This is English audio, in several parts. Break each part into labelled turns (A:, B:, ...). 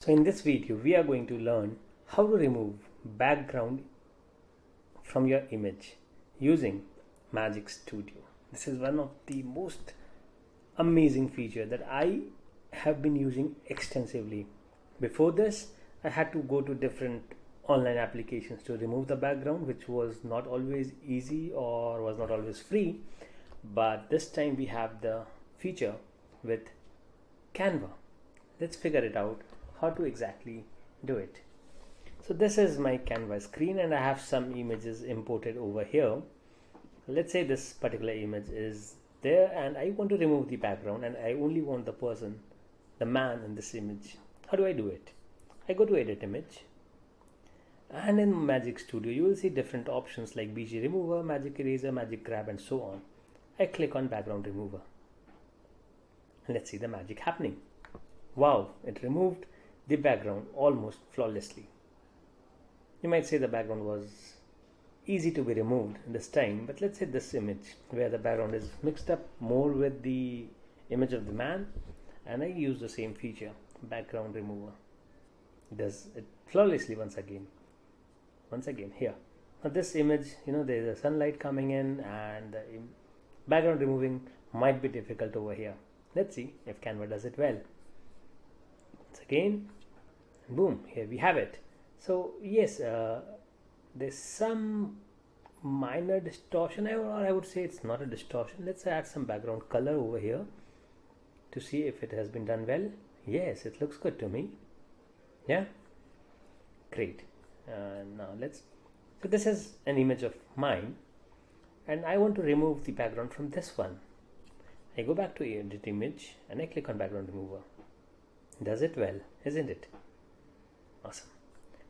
A: So in this video, we are going to learn how to remove background from your image using Magic Studio. This is one of the most amazing feature that I have been using extensively. Before this, I had to go to different online applications to remove the background, which was not always easy or was not always free. But this time we have the feature with Canva. Let's figure it out how to exactly do it. So this is my Canva screen and I have some images imported over here. Let's say this particular image is there and I want to remove the background and I only want the person, the man in this image. How do I do it? I go to edit image and in Magic Studio you will see different options like BG remover, magic eraser, magic grab and so on. I click on background remover. Let's see the magic happening. Wow, it removed the background almost flawlessly. You might say the background was easy to be removed this time, but let's say this image where the background is mixed up more with the image of the man, and I use the same feature, background remover. It does it flawlessly once again here. Now this image, there's a sunlight coming in and the background removing might be difficult over here. Let's see if Canva does it well. Once again, boom, here we have it. So yes, there's some minor distortion, or I would say it's not a distortion. Let's add some background color over here to see if it has been done well. Yes, it looks good to me. Yeah, great. Now so this is an image of mine and I want to remove the background from this one. I go back to edit image and I click on background remover. Does it well, isn't it? Awesome.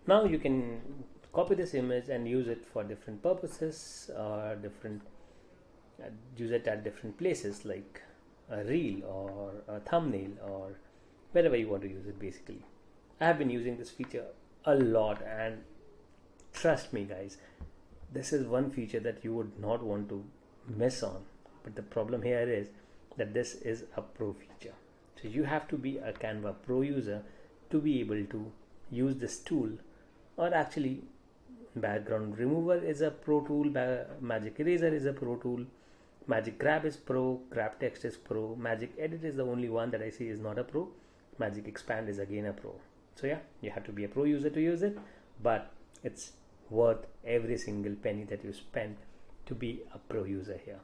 A: Now you can copy this image and use it for different purposes or use it at different places like a reel or a thumbnail or wherever you want to use it basically. I have been using this feature a lot and trust me guys, this is one feature that you would not want to miss on. But the problem here is that this is a pro feature. So you have to be a Canva Pro user to be able to use this tool, or actually background remover is a pro tool, magic eraser is a pro tool, magic grab is pro, grab text is pro, magic edit is the only one that I see is not a pro, magic expand is again a pro. So yeah, you have to be a pro user to use it, but it's worth every single penny that you spend to be a pro user here.